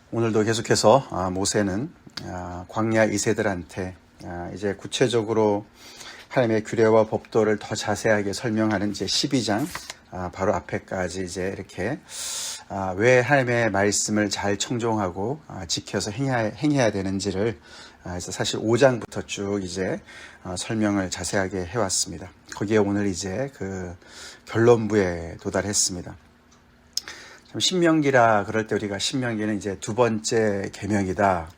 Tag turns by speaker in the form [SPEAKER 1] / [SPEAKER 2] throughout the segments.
[SPEAKER 1] 오늘도 계속해서 모세는 광야 이세들한테 이제 구체적으로 하나님의 규례와 법도를 더 자세하게 설명하는 이제 12장 바로 앞에까지 이제 이렇게 왜 하나님의 말씀을 잘 청종하고 지켜서 행해야 되는지를 그래서 사실 5장부터 쭉 이제 설명을 자세하게 해왔습니다. 거기에 오늘 이제 그 결론부에 도달했습니다. 신명기라 그럴 때 우리가 신명기는 이제 두 번째 계명이다.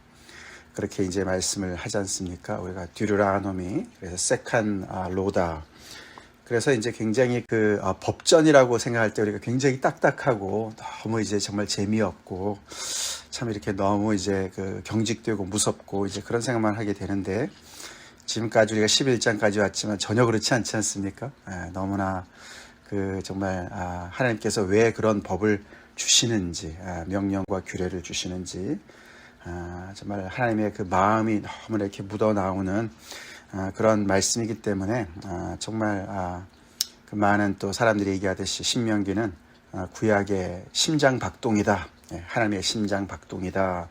[SPEAKER 1] 그렇게 이제 말씀을 하지 않습니까? 우리가 듀르라노미, 그래서 세칸 로다. 그래서 이제 굉장히 그 법전이라고 생각할 때 우리가 굉장히 딱딱하고 너무 이제 정말 재미없고 참 이렇게 너무 이제 그 경직되고 무섭고 이제 그런 생각만 하게 되는데 지금까지 우리가 11장까지 왔지만 전혀 그렇지 않지 않습니까? 너무나 그 정말 하나님께서 왜 그런 법을 주시는지, 명령과 규례를 주시는지, 정말 하나님의 그 마음이 너무 이렇게 묻어나오는 그런 말씀이기 때문에 정말 그 많은 또 사람들이 얘기하듯이 신명기는 구약의 심장박동이다. 하나님의 심장박동이다.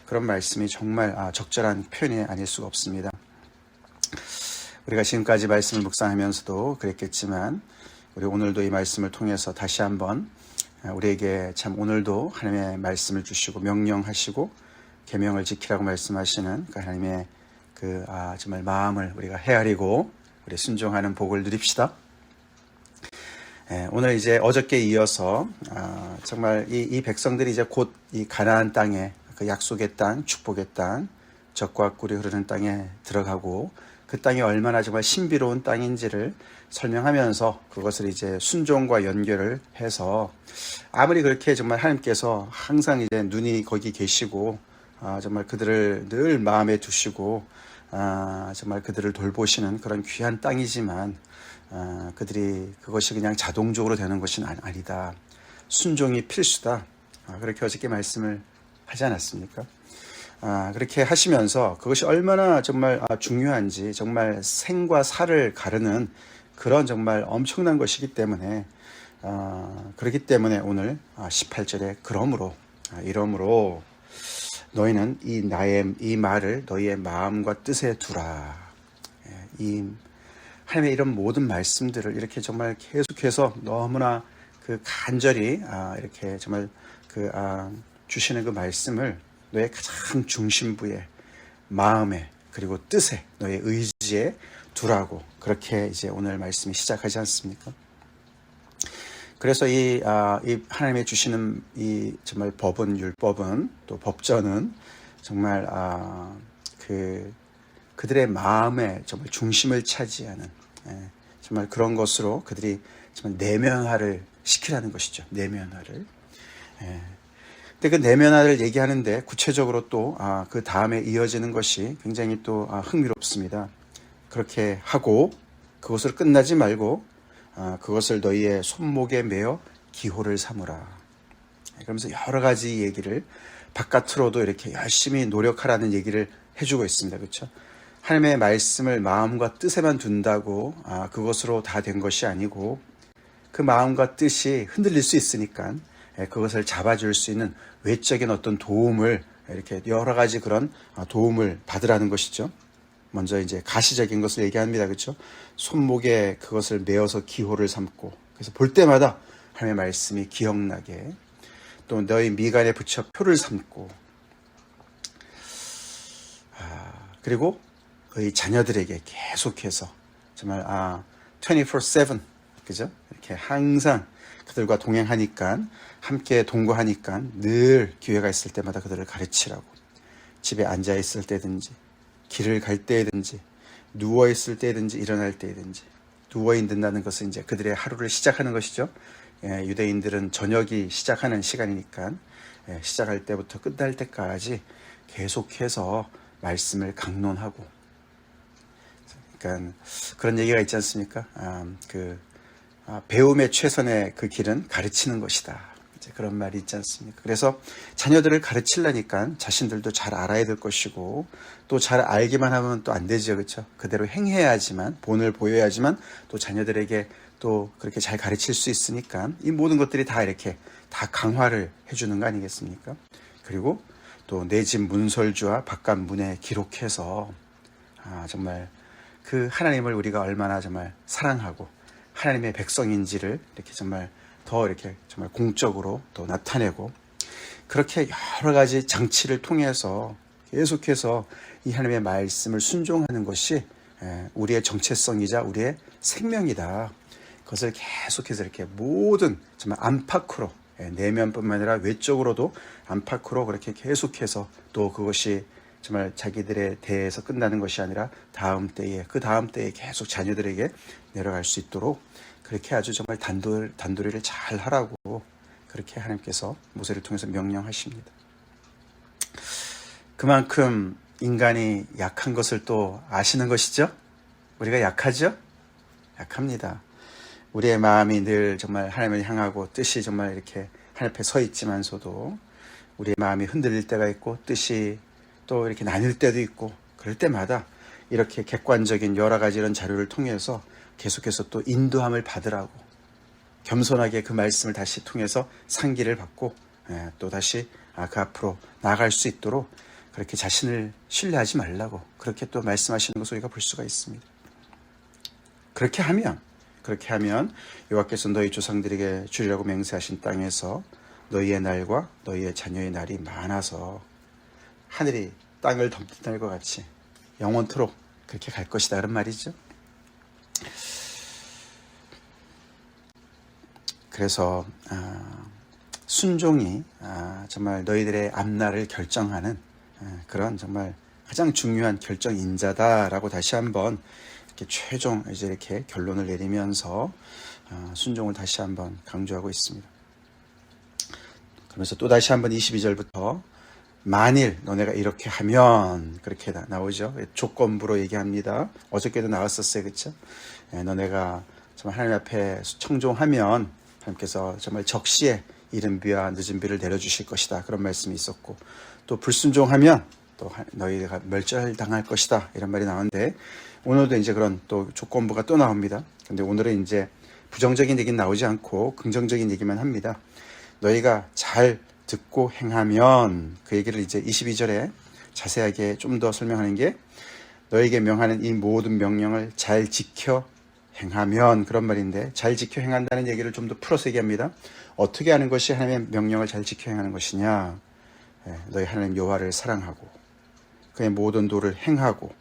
[SPEAKER 1] 그런 말씀이 정말 적절한 표현이 아닐 수가 없습니다. 우리가 지금까지 말씀을 묵상하면서도 그랬겠지만 우리 오늘도 이 말씀을 통해서 다시 한번 우리에게 참 오늘도 하나님의 말씀을 주시고 명령하시고 계명을 지키라고 말씀하시는 그 하나님의 그 정말 마음을 우리가 헤아리고 우리 순종하는 복을 누립시다. 오늘 이제 어저께 이어서 정말 이 백성들이 이제 곧 이 가나안 땅에 그 약속의 땅, 축복의 땅, 젖과 꿀이 흐르는 땅에 들어가고 그 땅이 얼마나 정말 신비로운 땅인지를 설명하면서 그것을 이제 순종과 연결을 해서 아무리 그렇게 정말 하나님께서 항상 이제 눈이 거기 계시고 정말 그들을 늘 마음에 두시고 정말 그들을 돌보시는 그런 귀한 땅이지만 그들이 그것이 그냥 자동적으로 되는 것이 아니다. 순종이 필수다. 그렇게 어저께 말씀을 하지 않았습니까? 그렇게 하시면서 그것이 얼마나 정말 중요한지 정말 생과 사를 가르는 그런 정말 엄청난 것이기 때문에 그렇기 때문에 오늘 18절에 이러므로 너희는 이 말을 너희의 마음과 뜻에 두라. 이 하나님의 이런 모든 말씀들을 이렇게 정말 계속해서 너무나 그 간절히 이렇게 정말 그 주시는 그 말씀을 너의 가장 중심부에 마음에 그리고 뜻에 너의 의지에 두라고 그렇게 이제 오늘 말씀이 시작하지 않습니까? 그래서 이 하나님의 주시는 이 정말 법은 율법은 또 법전은 정말 그들의 마음에 정말 중심을 차지하는 정말 그런 것으로 그들이 정말 내면화를 시키라는 것이죠. 내면화를. 근데 그 내면화를 얘기하는데 구체적으로 또 그 다음에 이어지는 것이 굉장히 또 흥미롭습니다. 그렇게 하고 그것으로 끝나지 말고 그것을 너희의 손목에 매어 기호를 삼으라. 그러면서 여러 가지 얘기를 바깥으로도 이렇게 열심히 노력하라는 얘기를 해주고 있습니다. 그렇죠? 하나님의 말씀을 마음과 뜻에만 둔다고 그것으로 다 된 것이 아니고 그 마음과 뜻이 흔들릴 수 있으니까 그것을 잡아줄 수 있는 외적인 어떤 도움을 이렇게 여러 가지 그런 도움을 받으라는 것이죠. 먼저 이제 가시적인 것을 얘기합니다. 그렇죠? 손목에 그것을 메어서 기호를 삼고 그래서 볼 때마다 하나님의 말씀이 기억나게 또 너희 미간에 붙여 표를 삼고 그리고 너희 자녀들에게 계속해서 정말 24/7 그죠? 이렇게 항상 그들과 동행하니까 함께 동거하니까 늘 기회가 있을 때마다 그들을 가르치라고 집에 앉아 있을 때든지 길을 갈 때든지 누워 있을 때든지 일어날 때든지 누워 있는다는 것은 이제 그들의 하루를 시작하는 것이죠. 유대인들은 저녁이 시작하는 시간이니까 시작할 때부터 끝날 때까지 계속해서 말씀을 강론하고 그러니까 그런 얘기가 있지 않습니까? 배움의 최선의 그 길은 가르치는 것이다. 이제 그런 말이 있지 않습니까? 그래서 자녀들을 가르치려니까 자신들도 잘 알아야 될 것이고 또 잘 알기만 하면 또 안 되죠. 그렇죠? 그대로 행해야지만 본을 보여야지만 또 자녀들에게 또 그렇게 잘 가르칠 수 있으니까 이 모든 것들이 다 이렇게 다 강화를 해주는 거 아니겠습니까? 그리고 또 내 집 문설주와 바깥 문에 기록해서 정말 그 하나님을 우리가 얼마나 정말 사랑하고 하나님의 백성인지를 이렇게 정말 더 이렇게 정말 공적으로 또 나타내고, 그렇게 여러 가지 장치를 통해서 계속해서 이 하나님의 말씀을 순종하는 것이 우리의 정체성이자 우리의 생명이다. 그것을 계속해서 이렇게 모든 정말 안팎으로, 내면뿐만 아니라 외적으로도 안팎으로 그렇게 계속해서, 또 그것이 정말 자기들에 대해서 끝나는 것이 아니라 다음 때에, 그 다음 때에 계속 자녀들에게 내려갈 수 있도록 그렇게 아주 정말 단도리를 잘 하라고 그렇게 하나님께서 모세를 통해서 명령하십니다. 그만큼 인간이 약한 것을 또 아시는 것이죠. 우리가 약하죠? 약합니다. 우리의 마음이 늘 정말 하나님을 향하고 뜻이 정말 이렇게 하나님 앞에 서 있지만서도 우리의 마음이 흔들릴 때가 있고 뜻이 또 이렇게 나뉠 때도 있고, 그럴 때마다 이렇게 객관적인 여러 가지 이런 자료를 통해서 계속해서 또 인도함을 받으라고, 겸손하게 그 말씀을 다시 통해서 상기를 받고 또 다시 그 앞으로 나아갈 수 있도록 그렇게 자신을 신뢰하지 말라고 그렇게 또 말씀하시는 것을 우리가 볼 수가 있습니다. 그렇게 하면 여호와께서 너희 조상들에게 주리라고 맹세하신 땅에서 너희의 날과 너희의 자녀의 날이 많아서 하늘이 땅을 덮는 것 같이 영원토록 그렇게 갈 것이다, 그런 말이죠. 그래서 순종이 정말 너희들의 앞날을 결정하는 그런 정말 가장 중요한 결정인자다라고 다시 한번 이렇게 최종 이제 이렇게 결론을 내리면서 순종을 다시 한번 강조하고 있습니다. 그러면서 또 다시 한번 22절부터 만일 너네가 이렇게 하면, 그렇게 나오죠. 조건부로 얘기합니다. 어저께도 나왔었어요, 그렇죠? 너네가 정말 하나님 앞에 청종하면 하나님께서 정말 적시에 이른 비와 늦은 비를 내려주실 것이다, 그런 말씀이 있었고, 또 불순종하면 또 너희가 멸절당할 것이다, 이런 말이 나오는데, 오늘도 이제 그런 또 조건부가 또 나옵니다. 근데 오늘은 이제 부정적인 얘기는 나오지 않고 긍정적인 얘기만 합니다. 너희가 잘 듣고 행하면, 그 얘기를 이제 22절에 자세하게 좀 더 설명하는 게, 너에게 명하는 이 모든 명령을 잘 지켜 행하면, 그런 말인데, 잘 지켜 행한다는 얘기를 좀 더 풀어서 얘기합니다. 어떻게 하는 것이 하나님의 명령을 잘 지켜 행하는 것이냐? 너희 하나님 여호와를 사랑하고 그의 모든 도를 행하고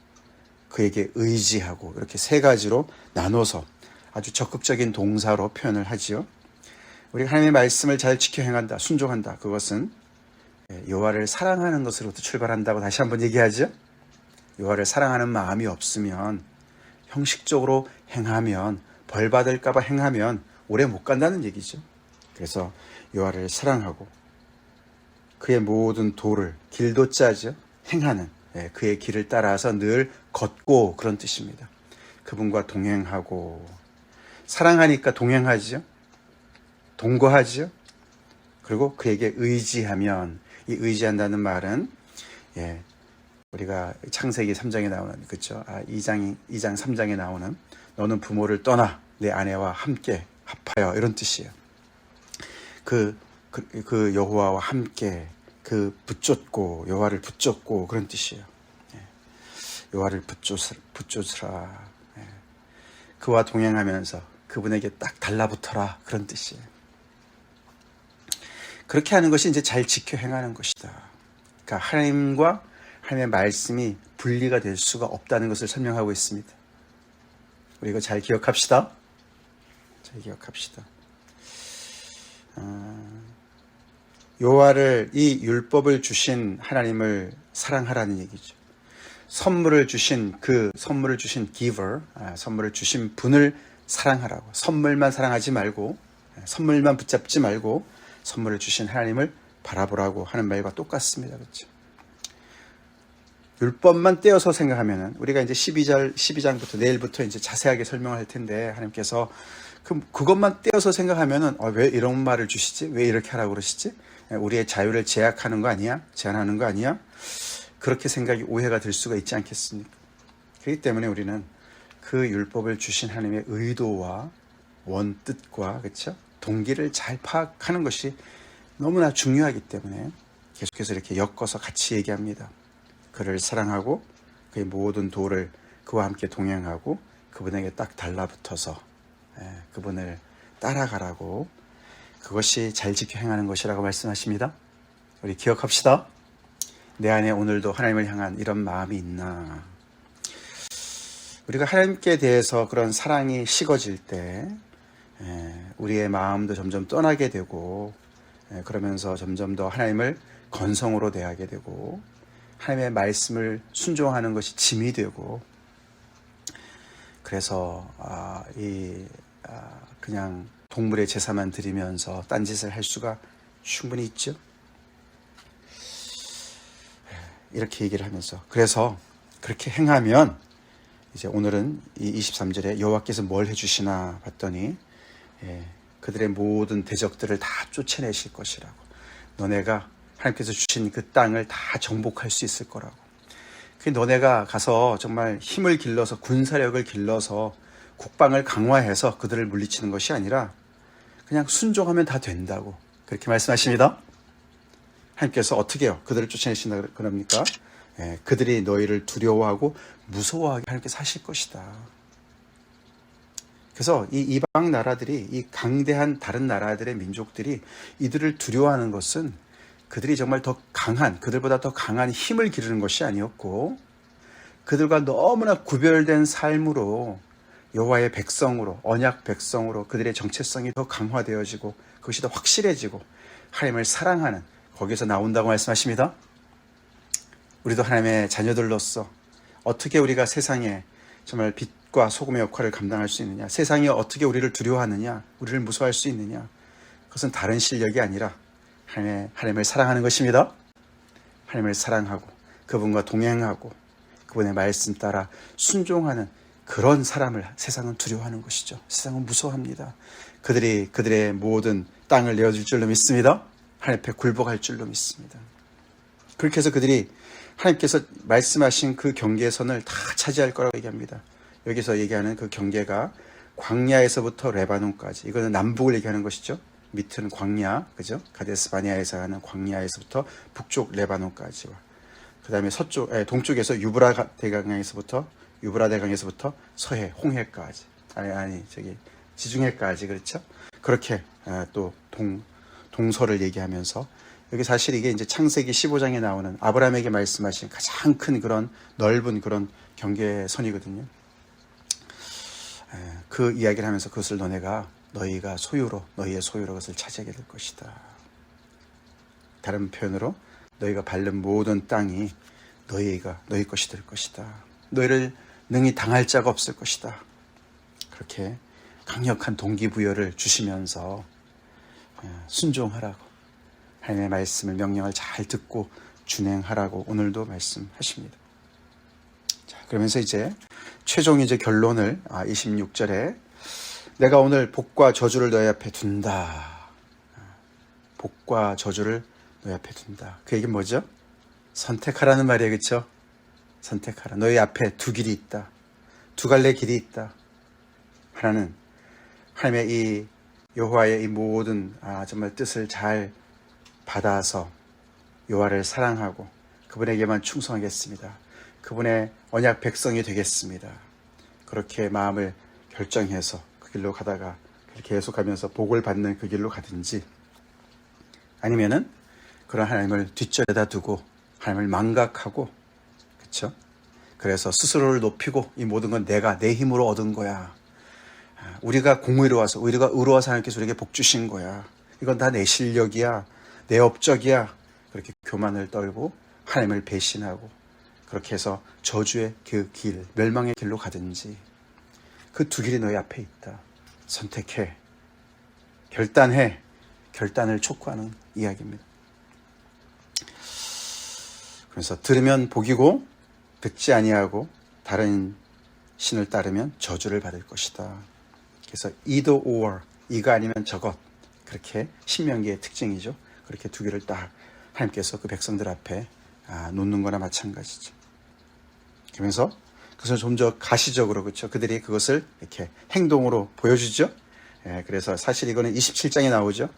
[SPEAKER 1] 그에게 의지하고, 이렇게 세 가지로 나눠서 아주 적극적인 동사로 표현을 하지요. 우리가 하나님의 말씀을 잘 지켜 행한다, 순종한다, 그것은 여호와를 사랑하는 것으로부터 출발한다고 다시 한번 얘기하죠. 여호와를 사랑하는 마음이 없으면, 형식적으로 행하면, 벌 받을까 봐 행하면 오래 못 간다는 얘기죠. 그래서 여호와를 사랑하고 그의 모든 도를, 길도 짜죠, 행하는, 그의 길을 따라서 늘 걷고, 그런 뜻입니다. 그분과 동행하고, 사랑하니까 동행하죠, 동거하죠. 그리고 그에게 의지하면, 이 의지한다는 말은 우리가 창세기 3장에 나오는, 그렇죠? 2장 3장에 나오는 너는 부모를 떠나 내 아내와 함께 합하여, 이런 뜻이에요. 그 여호와와 함께 붙잡고, 여호와를 붙잡고, 그런 뜻이에요. 여호와를 붙잡으라. 그와 동행하면서 그분에게 딱 달라붙어라, 그런 뜻이에요. 그렇게 하는 것이 이제 잘 지켜 행하는 것이다. 그러니까 하나님과 하나님의 말씀이 분리가 될 수가 없다는 것을 설명하고 있습니다. 우리 이거 잘 기억합시다. 잘 기억합시다. 여호와를, 이 율법을 주신 하나님을 사랑하라는 얘기죠. 선물을 주신 giver, 선물을 주신 분을 사랑하라고. 선물만 사랑하지 말고, 선물만 붙잡지 말고 선물을 주신 하나님을 바라보라고 하는 말과 똑같습니다. 그렇죠? 율법만 떼어서 생각하면은, 우리가 이제 12장부터 내일부터 이제 자세하게 설명을 할 텐데, 하나님께서 그것만 떼어서 생각하면은 왜 이런 말을 주시지? 왜 이렇게 하라고 그러시지? 우리의 자유를 제한하는 거 아니야? 제한하는 거 아니야? 그렇게 생각이 오해가 될 수가 있지 않겠습니까? 그렇기 때문에 우리는 그 율법을 주신 하나님의 의도와 원뜻과, 그렇죠? 동기를 잘 파악하는 것이 너무나 중요하기 때문에 계속해서 이렇게 엮어서 같이 얘기합니다. 그를 사랑하고 그의 모든 도를 그와 함께 동행하고 그분에게 딱 달라붙어서 그분을 따라가라고, 그것이 잘 지켜 행하는 것이라고 말씀하십니다. 우리 기억합시다. 내 안에 오늘도 하나님을 향한 이런 마음이 있나? 우리가 하나님께 대해서 그런 사랑이 식어질 때 우리의 마음도 점점 떠나게 되고, 그러면서 점점 더 하나님을 건성으로 대하게 되고, 하나님의 말씀을 순종하는 것이 짐이 되고, 그래서 그냥 동물의 제사만 드리면서 딴짓을 할 수가 충분히 있죠. 이렇게 얘기를 하면서, 그래서 그렇게 행하면 이제 오늘은 이 23절에 여호와께서 뭘 해주시나 봤더니 그들의 모든 대적들을 다 쫓아내실 것이라고. 너네가 하나님께서 주신 그 땅을 다 정복할 수 있을 거라고. 너네가 가서 정말 힘을 길러서, 군사력을 길러서 국방을 강화해서 그들을 물리치는 것이 아니라 그냥 순종하면 다 된다고, 그렇게 말씀하십니다. 하나님께서 어떻게 해요? 그들을 쫓아내신다 그럽니까? 그들이 너희를 두려워하고 무서워하게 하나님께서 하실 것이다. 그래서 이 이방 나라들이, 이 강대한 다른 나라들의 민족들이 이들을 두려워하는 것은 그들이 정말 더 강한, 그들보다 더 강한 힘을 기르는 것이 아니었고, 그들과 너무나 구별된 삶으로, 여호와의 백성으로, 언약 백성으로 그들의 정체성이 더 강화되어지고 그것이 더 확실해지고 하나님을 사랑하는, 거기에서 나온다고 말씀하십니다. 우리도 하나님의 자녀들로서 어떻게 우리가 세상에 정말 빛과 소금의 역할을 감당할 수 있느냐, 세상이 어떻게 우리를 두려워하느냐, 우리를 무서워할 수 있느냐, 그것은 다른 실력이 아니라 하나님을 사랑하는 것입니다. 하나님을 사랑하고 그분과 동행하고 그분의 말씀 따라 순종하는 그런 사람을 세상은 두려워하는 것이죠. 세상은 무서워합니다. 그들이 그들의 모든 땅을 내어줄 줄로 믿습니다. 하나님 앞에 굴복할 줄로 믿습니다. 그렇게 해서 그들이 하나님께서 말씀하신 그 경계선을 다 차지할 거라고 얘기합니다. 여기서 얘기하는 그 경계가 광야에서부터 레바논까지, 이거는 남북을 얘기하는 것이죠. 밑은 광야, 그죠? 가데스 바네아에서 하는 광야에서부터 북쪽 레바논까지와, 그 다음에 동쪽에서 유브라 대강에서부터 서해, 홍해까지, 지중해까지, 그렇죠? 그렇게 또 동서를 얘기하면서, 여기 사실 이게 이제 창세기 15장에 나오는 아브라함에게 말씀하신 가장 큰 그런 넓은 그런 경계선이거든요. 그 이야기를 하면서 그것을 너희가 너희의 소유로 그것을 차지하게 될 것이다. 다른 표현으로 너희가 밟는 모든 땅이 너희 것이 될 것이다. 너희를 능히 당할 자가 없을 것이다. 그렇게 강력한 동기부여를 주시면서 순종하라고, 하나님의 말씀을, 명령을 잘 듣고 준행하라고 오늘도 말씀하십니다. 자, 그러면서 이제 최종 결론을 26절에 내가 오늘 복과 저주를 너희 앞에 둔다. 복과 저주를 너희 앞에 둔다. 그 얘기는 뭐죠? 선택하라는 말이에요. 그렇죠? 선택하라. 너희 앞에 두 길이 있다. 두 갈래 길이 있다. 하나는 하나님의 이 여호와의 이 모든 정말 뜻을 잘 받아서 여호와를 사랑하고 그분에게만 충성하겠습니다. 그분의 언약 백성이 되겠습니다. 그렇게 마음을 결정해서 그 길로 가다가 계속하면서 복을 받는 그 길로 가든지, 아니면은 그런 하나님을 뒷전에다 두고 하나님을 망각하고, 그렇죠? 그래서 스스로를 높이고 이 모든 건 내가 내 힘으로 얻은 거야. 우리가 공의로워서, 우리가 의로워서 하나님께서 우리에게 복 주신 거야. 이건 다 내 실력이야, 내 업적이야. 그렇게 교만을 떨고 하나님을 배신하고, 그렇게 해서 저주의 그 길, 멸망의 길로 가든지, 그 두 길이 너희 앞에 있다. 선택해, 결단해. 결단을 촉구하는 이야기입니다. 그래서 들으면 복이고 듣지 아니하고 다른 신을 따르면 저주를 받을 것이다. 그래서 either or, 이가 아니면 저것, 그렇게 신명기의 특징이죠. 그렇게 두 개를 딱 하나님께서 그 백성들 앞에 놓는 거나 마찬가지죠. 그러면서 그것을 좀 더 가시적으로, 그렇죠? 그들이 그것을 이렇게 행동으로 보여주죠. 그래서 사실 이거는 27장에 나오죠.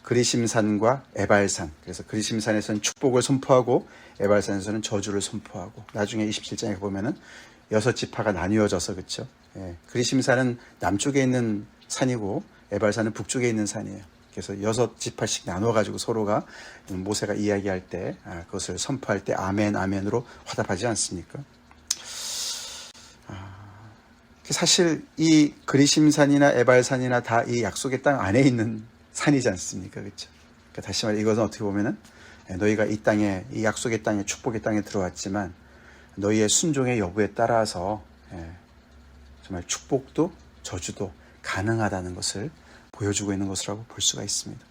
[SPEAKER 1] 그리심산과 에발산. 그래서 그리심산에서는 축복을 선포하고 에발산에서는 저주를 선포하고, 나중에 27장에 보면은 6지파가 나뉘어져서, 그렇죠? 예, 그리심산은 남쪽에 있는 산이고 에발산은 북쪽에 있는 산이에요. 그래서 6지파씩 나눠가지고 서로가 모세가 이야기할 때 그것을 선포할 때 아멘 아멘으로 화답하지 않습니까? 사실 이 그리심산이나 에발산이나 다 이 약속의 땅 안에 있는 산이지 않습니까? 그렇죠? 그러니까 다시 말해 이것은 어떻게 보면은 너희가 이 땅에, 이 약속의 땅에, 축복의 땅에 들어왔지만 너희의 순종의 여부에 따라서 정말 축복도 저주도 가능하다는 것을 보여주고 있는 것이라고 볼 수가 있습니다.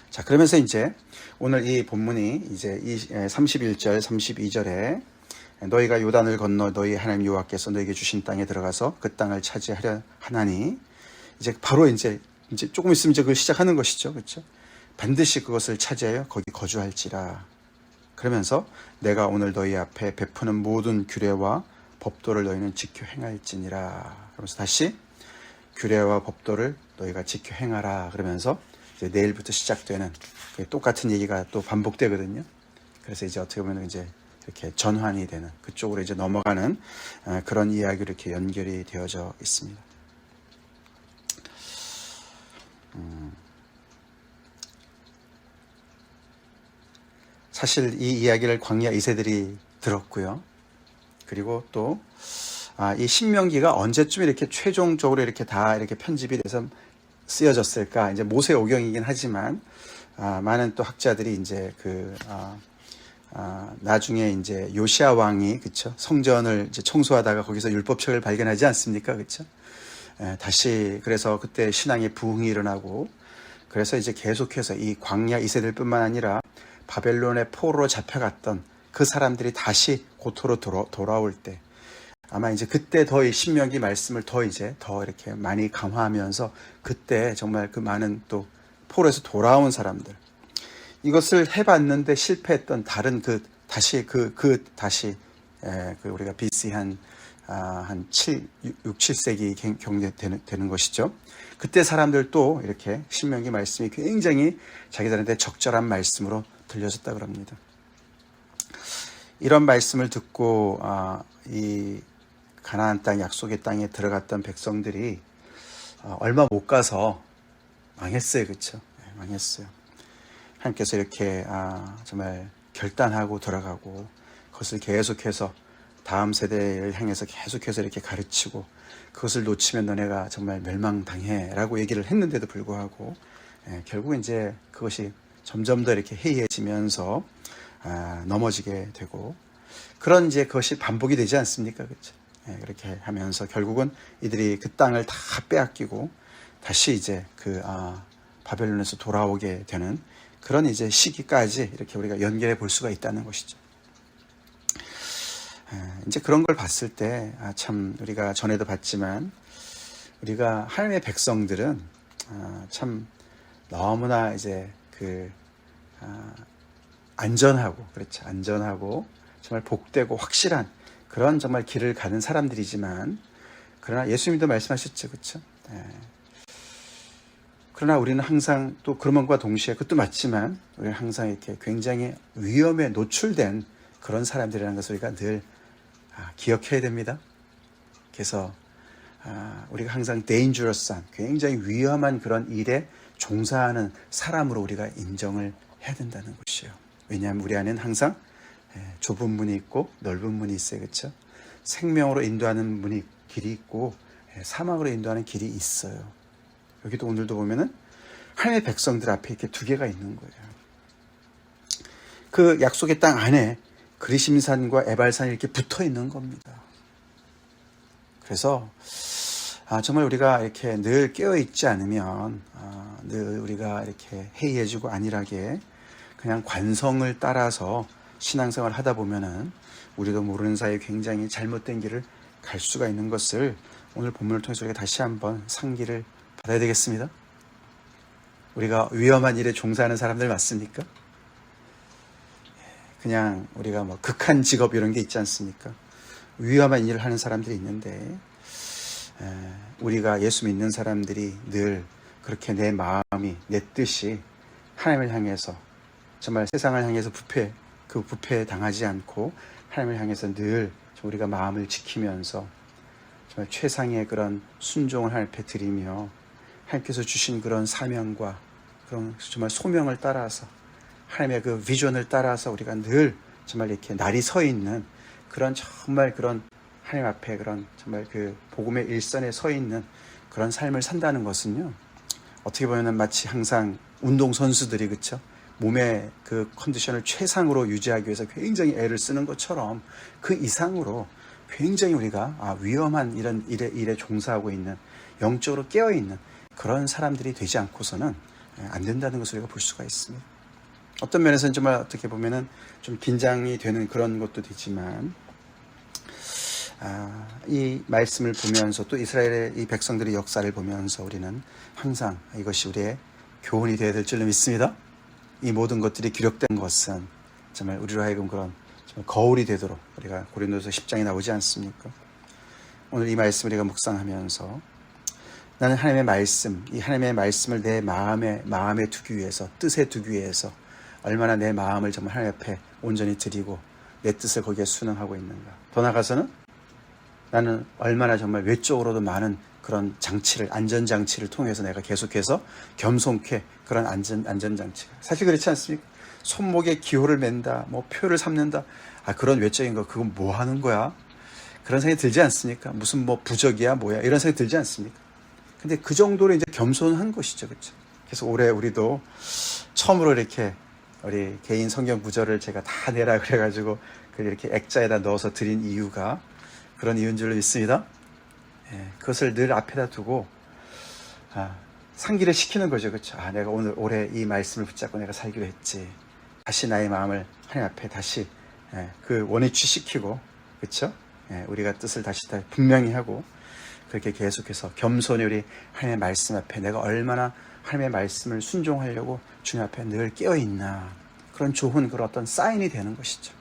[SPEAKER 1] 자, 그러면서 이제 오늘 이 본문이 이제 31절, 32절에 너희가 요단을 건너 너희 하나님 여호와께서 너희에게 주신 땅에 들어가서 그 땅을 차지하려 하나니, 이제 바로 이제 조금 있으면 이제 그걸 시작하는 것이죠. 그렇죠? 반드시 그것을 차지하여 거기 거주할지라. 그러면서 내가 오늘 너희 앞에 베푸는 모든 규례와 법도를 너희는 지켜 행할지니라. 그러면서 다시 규례와 법도를 너희가 지켜 행하라. 그러면서 이제 내일부터 시작되는 똑같은 얘기가 또 반복되거든요. 그래서 이제 어떻게 보면 이제 이렇게 전환이 되는, 그쪽으로 이제 넘어가는 그런 이야기로 이렇게 연결이 되어져 있습니다. 사실 이 이야기를 광야 2세들이 들었고요. 그리고 또 이 신명기가 언제쯤 이렇게 최종적으로 이렇게 다 이렇게 편집이 돼서 쓰여졌을까? 이제 모세 오경이긴 하지만 많은 또 학자들이 이제 나중에 이제 요시야 왕이, 그쵸, 성전을 이제 청소하다가 거기서 율법책을 발견하지 않습니까? 그쵸? 다시 그래서 그때 신앙의 부흥이 일어나고, 그래서 이제 계속해서 이 광야 2세들뿐만 아니라 바벨론의 포로로 잡혀갔던 그 사람들이 다시 고토로 돌아올 때, 아마 이제 그때 더 이 신명기 말씀을 더 이렇게 많이 강화하면서 그때 정말 그 많은 또 포로에서 돌아온 사람들, 이것을 해봤는데 실패했던 다른 다시 우리가 BC 한 6, 7세기 경계되는 것이죠. 그때 사람들도 이렇게 신명기 말씀이 굉장히 자기들한테 적절한 말씀으로 들려졌다 그럽니다. 이런 말씀을 듣고 이 가나안 땅, 약속의 땅에 들어갔던 백성들이 얼마 못 가서 망했어요. 그렇죠? 망했어요. 하나님께서 이렇게 정말 결단하고 들어가고, 그것을 계속해서 다음 세대를 향해서 계속해서 이렇게 가르치고, 그것을 놓치면 너네가 정말 멸망당해 라고 얘기를 했는데도 불구하고 결국 이제 그것이 점점 더 이렇게 해이해지면서 넘어지게 되고, 그런 이제 그것이 반복이 되지 않습니까? 그렇죠? 그렇게 하면서 결국은 이들이 그 땅을 다 빼앗기고 다시 이제 바벨론에서 돌아오게 되는 그런 이제 시기까지 이렇게 우리가 연결해 볼 수가 있다는 것이죠. 이제 그런 걸 봤을 때 참 우리가 전에도 봤지만 우리가 하나님의 백성들은 참 너무나 이제 안전하고, 그렇죠, 안전하고 정말 복되고 확실한 그런 정말 길을 가는 사람들이지만, 그러나 예수님도 말씀하셨죠, 그렇죠? 그러나 우리는 항상 또 그런 것과 동시에, 그것도 맞지만 우리는 항상 이렇게 굉장히 위험에 노출된 그런 사람들이라는 것을 우리가 늘 기억해야 됩니다. 그래서 우리가 항상 dangerous한, 굉장히 위험한 그런 일에 종사하는 사람으로 우리가 인정을 해야 된다는 것이에요. 왜냐하면 우리 안에는 항상 좁은 문이 있고 넓은 문이 있어요. 그렇죠? 생명으로 인도하는 길이 있고 사망으로 인도하는 길이 있어요. 여기도 오늘도 보면은 하나님의 백성들 앞에 이렇게 두 개가 있는 거예요. 그 약속의 땅 안에 그리심산과 에발산이 이렇게 붙어 있는 겁니다. 그래서 정말 우리가 이렇게 늘 깨어 있지 않으면 늘 우리가 이렇게 해이해지고 안일하게 그냥 관성을 따라서 신앙생활을 하다 보면은 우리도 모르는 사이에 굉장히 잘못된 길을 갈 수가 있는 것을 오늘 본문을 통해서 우리가 다시 한번 상기를 받아야 되겠습니다. 우리가 위험한 일에 종사하는 사람들 맞습니까? 그냥 우리가 뭐 극한 직업 이런 게 있지 않습니까? 위험한 일을 하는 사람들이 있는데 우리가 예수 믿는 사람들이 늘 그렇게 내 마음이, 내 뜻이 하나님을 향해서 정말 세상을 향해서 부패에 당하지 않고 하나님을 향해서 늘 우리가 마음을 지키면서 정말 최상의 그런 순종을 하나님 앞에 드리며 하나님께서 주신 그런 사명과 그런 정말 소명을 따라서 하나님의 그 비전을 따라서 우리가 늘 정말 이렇게 날이 서 있는 그런 정말 그런 하나님 앞에 그런 정말 그 복음의 일선에 서 있는 그런 삶을 산다는 것은요, 어떻게 보면 마치 항상 운동선수들이 그쵸? 몸의 그 컨디션을 최상으로 유지하기 위해서 굉장히 애를 쓰는 것처럼 그 이상으로 굉장히 우리가 위험한 이런 일에 종사하고 있는, 영적으로 깨어있는 그런 사람들이 되지 않고서는 안 된다는 것을 우리가 볼 수가 있습니다. 어떤 면에서는 정말 어떻게 보면은 좀 긴장이 되는 그런 것도 되지만, 이 말씀을 보면서 또 이스라엘의 이 백성들의 역사를 보면서 우리는 항상 이것이 우리의 교훈이 되어야 될 줄로 믿습니다. 이 모든 것들이 기록된 것은 정말 우리로 하여금 그런 정말 거울이 되도록, 우리가 고린도서 10장에 나오지 않습니까? 오늘 이 말씀을 우리가 묵상하면서 나는 하나님의 말씀, 이 하나님의 말씀을 내 마음에 두기 위해서, 뜻에 두기 위해서 얼마나 내 마음을 정말 하나님 앞에 온전히 드리고 내 뜻을 거기에 순응하고 있는가. 더 나아가서는 나는 얼마나 정말 외적으로도 많은 그런 안전장치를 통해서 내가 계속해서 겸손케 그런 안전장치가. 사실 그렇지 않습니까? 손목에 기호를 맨다, 표를 삼는다. 그런 외적인 거, 그건 뭐 하는 거야? 그런 생각이 들지 않습니까? 무슨 부적이야, 뭐야? 이런 생각이 들지 않습니까? 근데 그 정도로 이제 겸손한 것이죠. 그렇죠? 그래서 올해 우리도 처음으로 이렇게 우리 개인 성경 구절을 제가 다 내라 그래가지고 이렇게 액자에다 넣어서 드린 이유가 그런 이유인 줄로 믿습니다. 그것을 늘 앞에다 두고 상기를 시키는 거죠. 그렇죠? 내가 올해 이 말씀을 붙잡고 내가 살기로 했지. 다시 나의 마음을 하나님 앞에 다시 그 원위치시키고, 그렇죠? 우리가 뜻을 다시 분명히 하고, 그렇게 계속해서 겸손히 우리 하나님의 말씀 앞에 내가 얼마나 하나님의 말씀을 순종하려고 주님 앞에 늘 깨어있나, 그런 좋은 그런 어떤 사인이 되는 것이죠.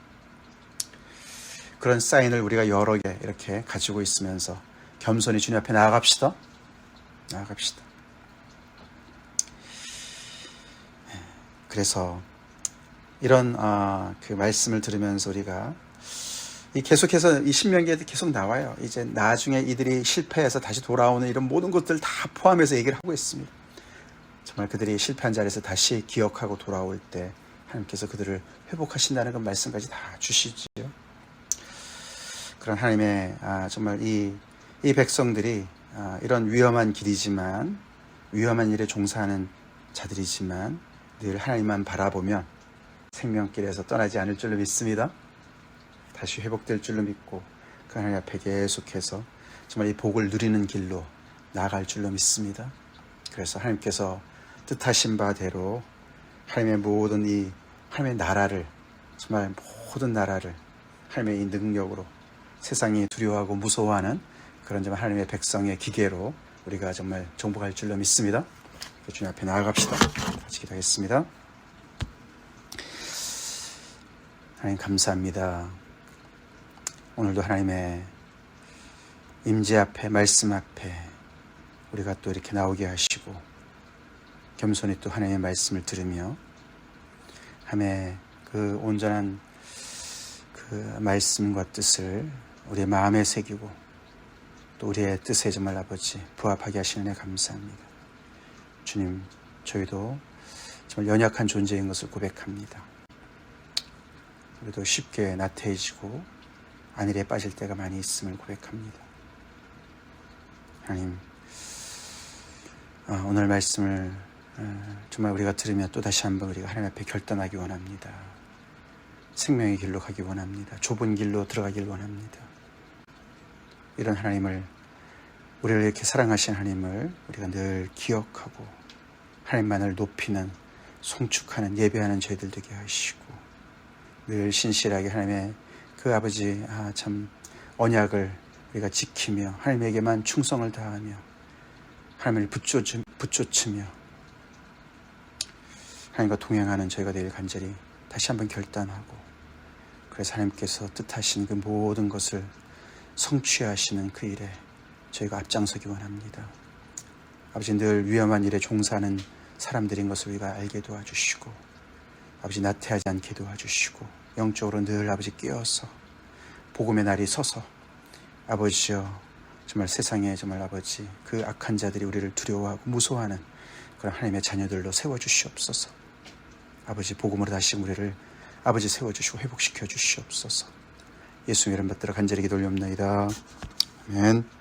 [SPEAKER 1] 그런 사인을 우리가 여러 개 이렇게 가지고 있으면서 겸손히 주님 앞에 나아갑시다. 그래서 이런 그 말씀을 들으면서 우리가 계속해서 이 신명기에도 계속 나와요. 이제 나중에 이들이 실패해서 다시 돌아오는 이런 모든 것들 다 포함해서 얘기를 하고 있습니다. 정말 그들이 실패한 자리에서 다시 기억하고 돌아올 때 하나님께서 그들을 회복하신다는 그 말씀까지 다 주시지요. 그런 하나님의 정말 이 백성들이 이런 위험한 길이지만, 위험한 일에 종사하는 자들이지만 늘 하나님만 바라보면 생명길에서 떠나지 않을 줄로 믿습니다. 다시 회복될 줄로 믿고 그 하나님 앞에 계속해서 정말 이 복을 누리는 길로 나아갈 줄로 믿습니다. 그래서 하나님께서 뜻하신 바대로 하나님의 모든 이 하나님의 나라를, 정말 모든 나라를 하나님의 이 능력으로 세상이 두려워하고 무서워하는 그런 정말 하나님의 백성의 기계로 우리가 정말 정복할 줄로 믿습니다. 주님 앞에 나아갑시다. 같이 기도하겠습니다. 하나님 감사합니다. 오늘도 하나님의 임재 앞에, 말씀 앞에 우리가 또 이렇게 나오게 하시고 겸손히 또 하나님의 말씀을 들으며 하나님의 그 온전한 그 말씀과 뜻을 우리의 마음에 새기고 또 우리의 뜻에 정말 아버지 부합하게 하시는 애 감사합니다. 주님, 저희도 정말 연약한 존재인 것을 고백합니다. 우리도 쉽게 나태해지고 안일에 빠질 때가 많이 있음을 고백합니다. 하나님, 오늘 말씀을 정말 우리가 들으며 또 다시 한번 우리가 하나님 앞에 결단하기 원합니다. 생명의 길로 가기 원합니다. 좁은 길로 들어가길 원합니다. 이런 하나님을, 우리를 이렇게 사랑하신 하나님을 우리가 늘 기억하고 하나님만을 높이는, 송축하는, 예배하는 저희들 되게 하시고 늘 신실하게 하나님의 그 아버지 참 언약을 우리가 지키며 하나님에게만 충성을 다하며 하나님을 붙쫓으며 하나님과 동행하는 저희가 되길 간절히 다시 한번 결단하고, 그래서 하나님께서 뜻하신 그 모든 것을 성취하시는 그 일에 저희가 앞장서기 원합니다. 아버지 늘 위험한 일에 종사하는 사람들인 것을 우리가 알게 도와주시고 아버지 나태하지 않게 도와주시고 영적으로 늘 아버지 깨어서 복음의 날이 서서 아버지여 정말 세상에 정말 아버지 그 악한 자들이 우리를 두려워하고 무서워하는 그런 하나님의 자녀들로 세워주시옵소서. 아버지 복음으로 다시 우리를 아버지 세워주시고 회복시켜 주시옵소서. 예수님 이름 받들어 간절히 기도 올리옵나이다. 아멘.